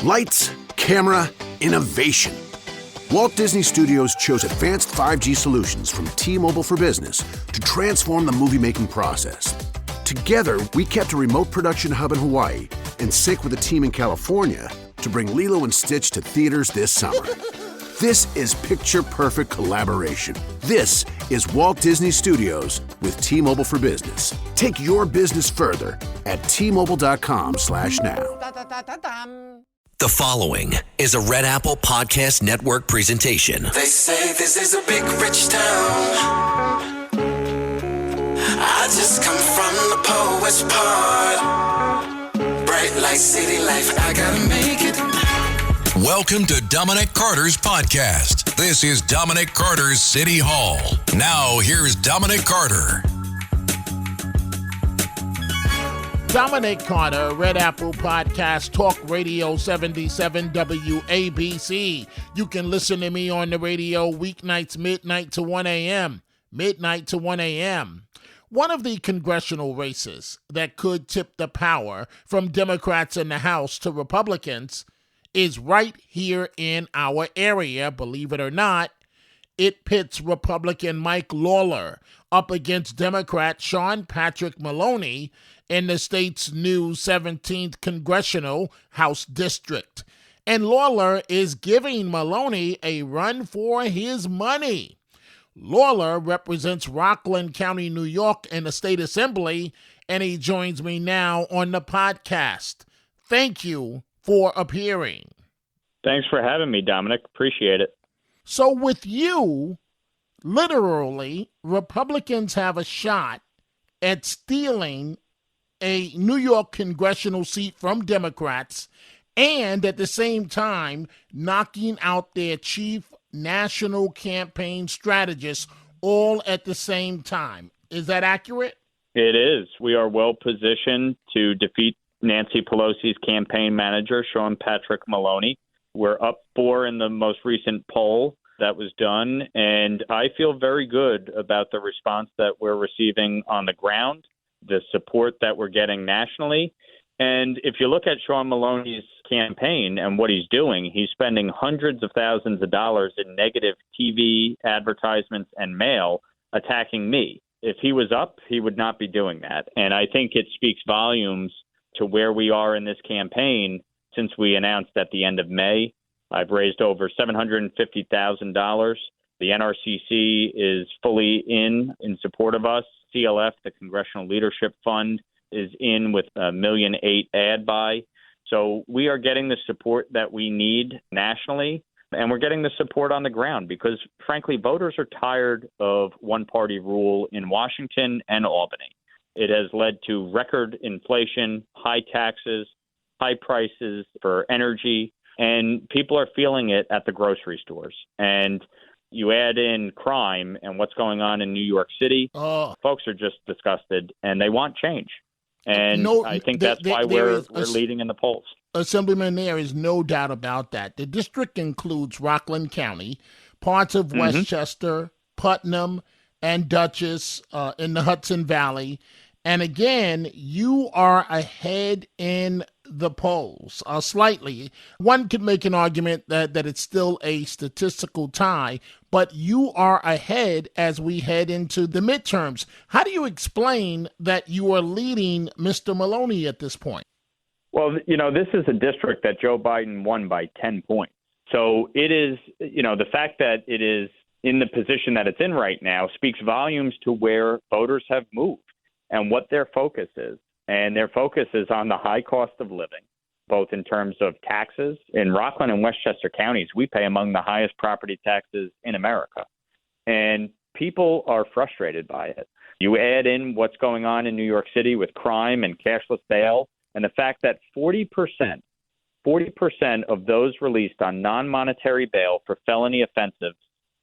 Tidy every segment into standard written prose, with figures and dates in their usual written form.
Lights, camera, innovation. Walt Disney Studios chose advanced 5G solutions from T-Mobile for Business to transform the movie-making process. Together, we kept a remote production hub in Hawaii and sync with a team in California to bring Lilo and Stitch to theaters this summer. This is picture-perfect collaboration. This is Walt Disney Studios with T-Mobile for Business. Take your business further at T-Mobile.com/now. The following is a Red Apple Podcast Network presentation. They say this is a big rich town. I just come from the poet's part. Bright light, city life, I gotta make it. Welcome to Dominic Carter's podcast. This is Dominic Carter City Hall. Now, here's Dominic Carter. Dominic Carter, Red Apple Podcast, Talk Radio 77 WABC. You can listen to me on the radio weeknights midnight to 1 a.m. Midnight to 1 a.m. One of the congressional races that could tip the power from Democrats in the House to Republicans is right here in our area, believe it or not. It pits Republican Mike Lawler up against Democrat Sean Patrick Maloney in the state's new 17th Congressional House District. And Lawler is giving Maloney a run for his money. Lawler represents Rockland County, New York in the state assembly, and he joins me now on the podcast. Thank you for appearing. Thanks for having me, Dominic. Appreciate it. So with you, literally, Republicans have a shot at stealing a New York congressional seat from Democrats and at the same time knocking out their chief national campaign strategist all at the same time. Is that accurate? It is. We are well positioned to defeat Nancy Pelosi's campaign manager, Sean Patrick Maloney. We're up 4 in the most recent poll that was done, and I feel very good about the response that we're receiving on the ground, the support that we're getting nationally. And if you look at Sean Maloney's campaign and what he's doing, he's spending hundreds of thousands of dollars in negative TV advertisements and mail attacking me. If he was up, he would not be doing that. And I think it speaks volumes to where we are in this campaign since we announced at the end of May. I've raised over $750,000. The NRCC is fully in support of us. CLF, the Congressional Leadership Fund, is in with $1.8 million ad buy. So we are getting the support that we need nationally, and we're getting the support on the ground because, frankly, voters are tired of one-party rule in Washington and Albany. It has led to record inflation, high taxes, high prices for energy, and people are feeling it at the grocery stores. And you add in crime and what's going on in New York City, folks are just disgusted, and they want change. And I think that's why we're leading in the polls. Assemblyman, there is no doubt about that. The district includes Rockland County, parts of Westchester, Putnam, and Dutchess in the Hudson Valley. And again, you are ahead in the polls slightly. One could make an argument that it's still a statistical tie, but you are ahead as we head into the midterms. How do you explain that you are leading Mr. Maloney at this point? Well, this is a district that Joe Biden won by 10 points. So it is, the fact that it is in the position that it's in right now speaks volumes to where voters have moved and what their focus is. And their focus is on the high cost of living, both in terms of taxes. In Rockland and Westchester counties, we pay among the highest property taxes in America. And people are frustrated by it. You add in what's going on in New York City with crime and cashless bail, and the fact that 40% of those released on non-monetary bail for felony offenses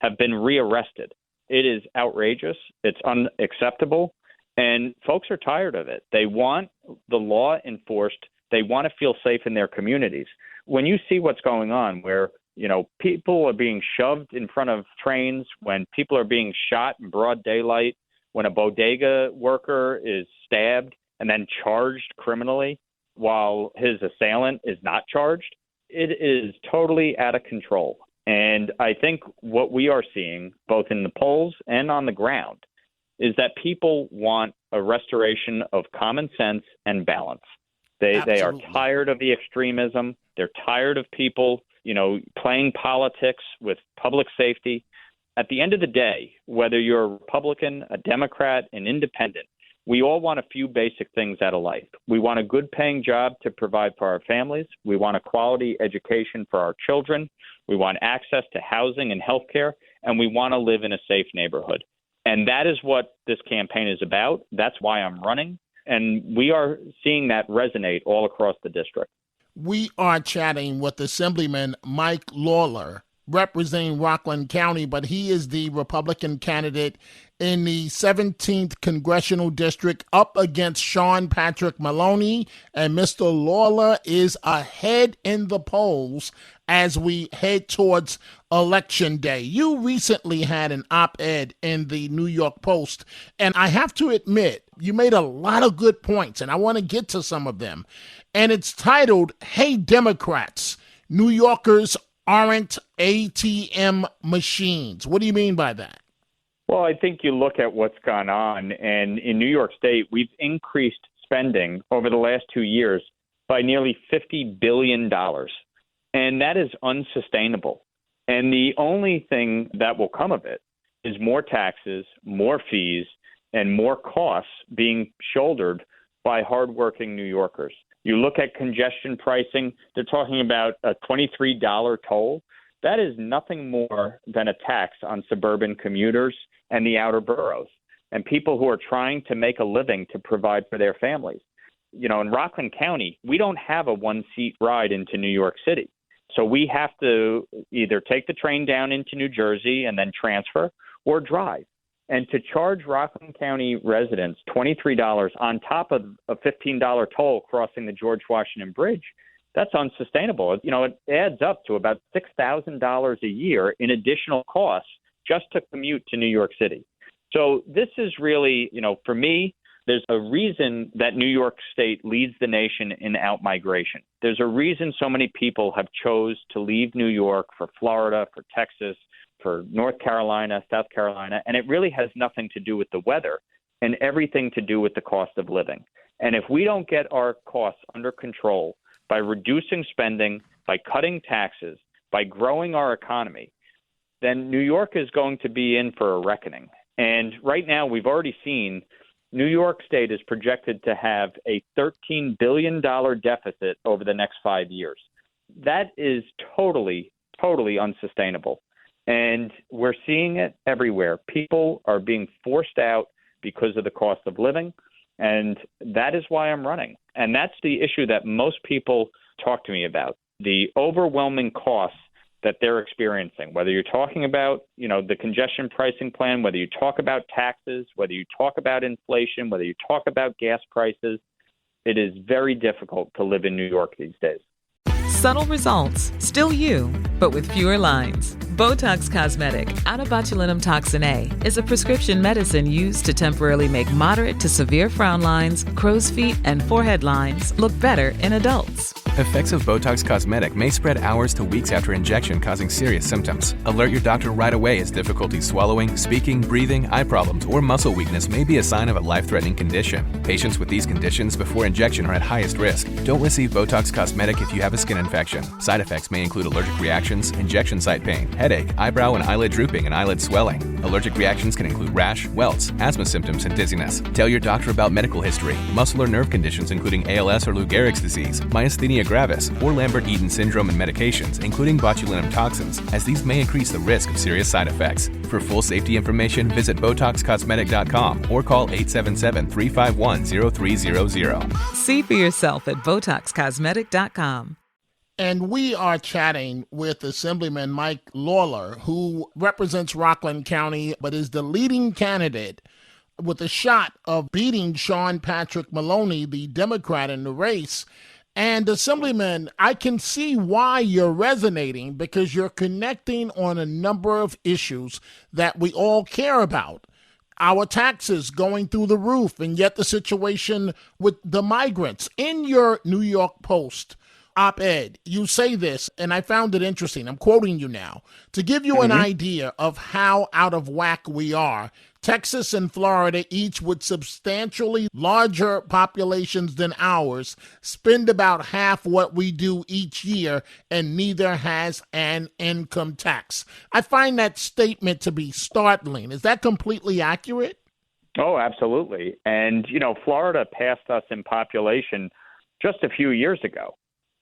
have been rearrested. It is outrageous. It's unacceptable. And folks are tired of it. They want the law enforced. They want to feel safe in their communities. When you see what's going on where, people are being shoved in front of trains, when people are being shot in broad daylight, when a bodega worker is stabbed and then charged criminally while his assailant is not charged, It is totally out of control. And I think what we are seeing, both in the polls and on the ground, is that people want a restoration of common sense and balance. They are tired of the extremism. They're tired of people, playing politics with public safety. At the end of the day, whether you're a Republican, a Democrat, an independent, we all want a few basic things out of life. We want a good paying job to provide for our families. We want a quality education for our children. We want access to housing and health care, and we want to live in a safe neighborhood. And that is what this campaign is about. That's why I'm running. And we are seeing that resonate all across the district. We are chatting with Assemblyman Mike Lawler, representing Rockland County, but he is the Republican candidate in the 17th Congressional District up against Sean Patrick Maloney. And Mr. Lawler is ahead in the polls as we head towards Election Day. You recently had an op-ed in the New York Post, and I have to admit, you made a lot of good points, and I want to get to some of them. And it's titled, "Hey Democrats, New Yorkers aren't ATM machines." What do you mean by that? Well, I think you look at what's gone on, and in New York State, we've increased spending over the last 2 years by nearly $50 billion. And that is unsustainable. And the only thing that will come of it is more taxes, more fees, and more costs being shouldered by hardworking New Yorkers. You look at congestion pricing, they're talking about a $23 toll. That is nothing more than a tax on suburban commuters and the outer boroughs and people who are trying to make a living to provide for their families. In Rockland County, we don't have a one-seat ride into New York City. So we have to either take the train down into New Jersey and then transfer or drive. And to charge Rockland County residents $23 on top of a $15 toll crossing the George Washington Bridge, that's unsustainable. It adds up to about $6,000 a year in additional costs just to commute to New York City. So this is really, for me, there's a reason that New York State leads the nation in out-migration. There's a reason so many people have chose to leave New York for Florida, for Texas, for North Carolina, South Carolina, and it really has nothing to do with the weather and everything to do with the cost of living. And if we don't get our costs under control by reducing spending, by cutting taxes, by growing our economy, then New York is going to be in for a reckoning. And right now we've already seen New York State is projected to have a $13 billion deficit over the next 5 years. That is totally, totally unsustainable. And we're seeing it everywhere. People are being forced out because of the cost of living. And that is why I'm running. And that's the issue that most people talk to me about, the overwhelming costs that they're experiencing, whether you're talking about, the congestion pricing plan, whether you talk about taxes, whether you talk about inflation, whether you talk about gas prices. It is very difficult to live in New York these days. Subtle results, still you, but with fewer lines. Botox Cosmetic, out of botulinum toxin A, is a prescription medicine used to temporarily make moderate to severe frown lines, crow's feet, and forehead lines look better in adults. Effects of Botox Cosmetic may spread hours to weeks after injection, causing serious symptoms. Alert your doctor right away as difficulty swallowing, speaking, breathing, eye problems, or muscle weakness may be a sign of a life-threatening condition. Patients with these conditions before injection are at highest risk. Don't receive Botox Cosmetic if you have a skin infection. Side effects may include allergic reactions, injection site pain, headache, eyebrow and eyelid drooping, and eyelid swelling. Allergic reactions can include rash, welts, asthma symptoms, and dizziness. Tell your doctor about medical history, muscle or nerve conditions including ALS or Lou Gehrig's disease, myasthenia gravis, or Lambert-Eaton syndrome, and medications, including botulinum toxins, as these may increase the risk of serious side effects. For full safety information, visit BotoxCosmetic.com or call 877-351-0300. See for yourself at BotoxCosmetic.com. And we are chatting with Assemblyman Mike Lawler, who represents Rockland County, but is the leading candidate with a shot of beating Sean Patrick Maloney, the Democrat in the race. And Assemblyman, I can see why you're resonating, because you're connecting on a number of issues that we all care about. Our taxes going through the roof, and yet the situation with the migrants. In your New York Post, op-ed, you say this, and I found it interesting. I'm quoting you now. To give you an idea of how out of whack we are, Texas and Florida, each with substantially larger populations than ours, spend about half what we do each year, and neither has an income tax. I find that statement to be startling. Is that completely accurate? Oh, absolutely. And, Florida passed us in population just a few years ago,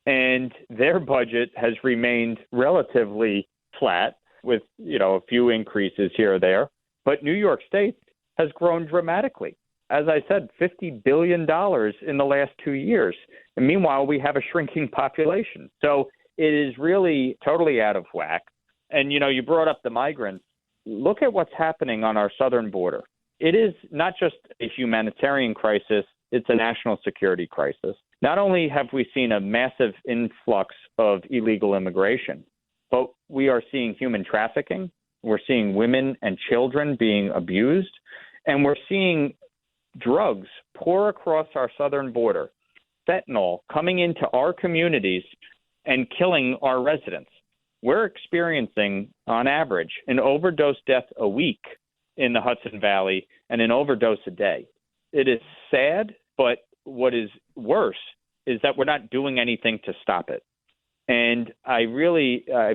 and their budget has remained relatively flat with, a few increases here or there. But New York State has grown dramatically. As I said, $50 billion in the last 2 years. And meanwhile, we have a shrinking population. So it is really totally out of whack. And, you brought up the migrants. Look at what's happening on our southern border. It is not just a humanitarian crisis, it's a national security crisis. Not only have we seen a massive influx of illegal immigration, but we are seeing human trafficking. We're seeing women and children being abused, and we're seeing drugs pour across our southern border, fentanyl coming into our communities and killing our residents. We're experiencing, on average, an overdose death a week in the Hudson Valley and an overdose a day. It is sad, but what is worse is that we're not doing anything to stop it. And I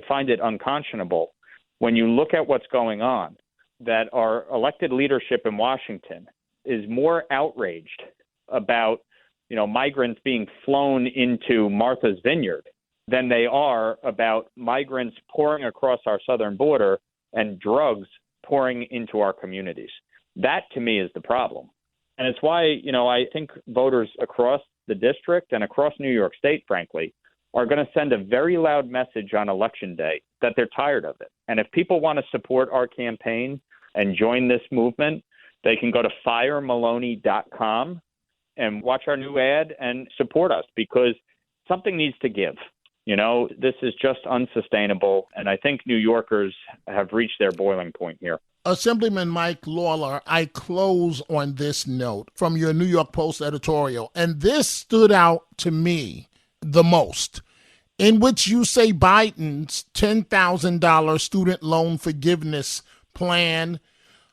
find it unconscionable when you look at what's going on, that our elected leadership in Washington is more outraged about, migrants being flown into Martha's Vineyard than they are about migrants pouring across our southern border and drugs pouring into our communities. That, to me, is the problem. And it's why, I think voters across the district and across New York State, frankly, are going to send a very loud message on Election Day that they're tired of it. And if people want to support our campaign and join this movement, they can go to firemaloney.com and watch our new ad and support us, because something needs to give. This is just unsustainable. And I think New Yorkers have reached their boiling point here. Assemblyman Mike Lawler, I close on this note from your New York Post editorial, and this stood out to me the most, in which you say Biden's $10,000 student loan forgiveness plan,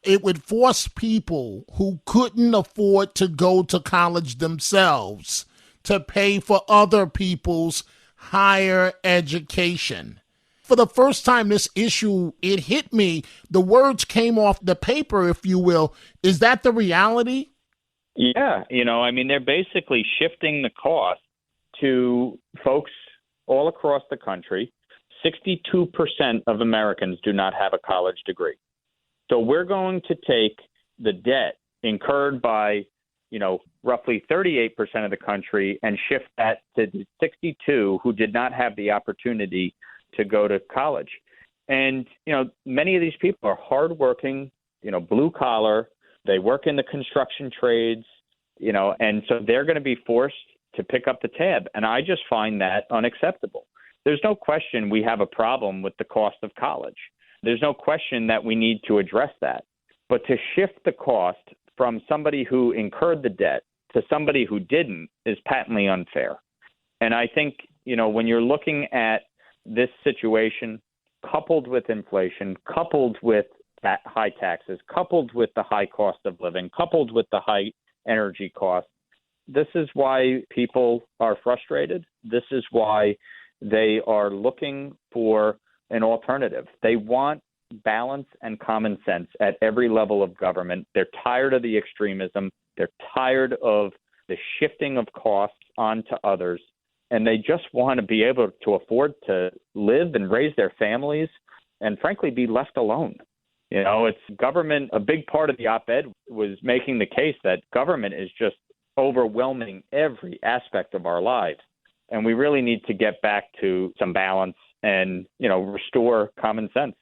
it would force people who couldn't afford to go to college themselves to pay for other people's higher education. For the first time this issue, it hit me. The words came off the paper, if you will. Is that the reality? Yeah. They're basically shifting the cost to folks all across the country. 62% of Americans do not have a college degree. So we're going to take the debt incurred by, roughly 38% of the country and shift that to the 62 who did not have the opportunity to go to college. And, many of these people are hardworking, blue collar. They work in the construction trades, and so they're going to be forced to pick up the tab. And I just find that unacceptable. There's no question we have a problem with the cost of college. There's no question that we need to address that. But to shift the cost from somebody who incurred the debt to somebody who didn't is patently unfair. And I think, when you're looking at this situation, coupled with inflation, coupled with high taxes, coupled with the high cost of living, coupled with the high energy costs, this is why people are frustrated. This is why they are looking for an alternative. They want balance and common sense at every level of government. They're tired of the extremism. They're tired of the shifting of costs onto others. And they just want to be able to afford to live and raise their families and, frankly, be left alone. It's government. A big part of the op-ed was making the case that government is just overwhelming every aspect of our lives. And we really need to get back to some balance and, restore common sense.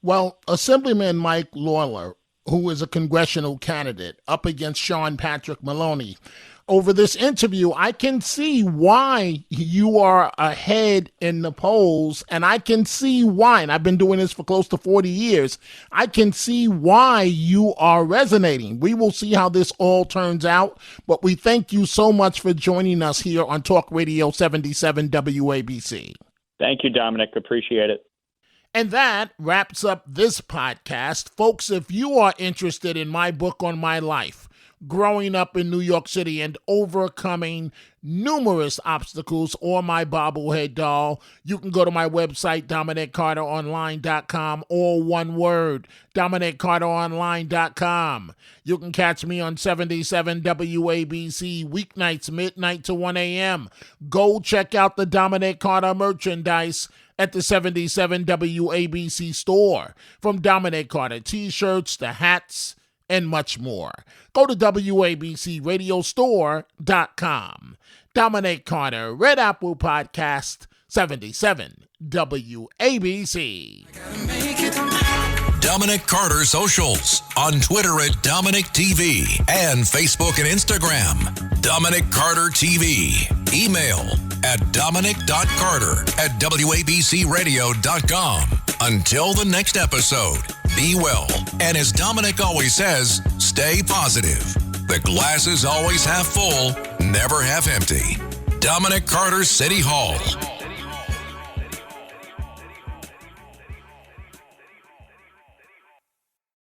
Well, Assemblyman Mike Lawler, who is a congressional candidate up against Sean Patrick Maloney, over this interview. I can see why you are ahead in the polls, and I can see why, and I've been doing this for close to 40 years, I can see why you are resonating. We will see how this all turns out, but we thank you so much for joining us here on Talk Radio 77 WABC. Thank you, Dominic. Appreciate it. And that wraps up this podcast. Folks, if you are interested in my book on my life, growing up in New York City and overcoming numerous obstacles, or my bobblehead doll, you can go to my website, DominicCarterOnline.com, all one word, DominicCarterOnline.com. You can catch me on 77 WABC weeknights, midnight to 1 a.m. Go check out the Dominic Carter merchandise at the 77 WABC store. From Dominic Carter t-shirts to hats and much more. Go to WABCRadiostore.com. Dominic Carter, Red Apple Podcast, 77 WABC. Dominic Carter Socials on Twitter at Dominic TV and Facebook and Instagram. Dominic Carter TV. Email at dominic.carter@wabcradio.com. Until the next episode, be well. And as Dominic always says, stay positive. The glass is always half full, never half empty. Dominic Carter City Hall.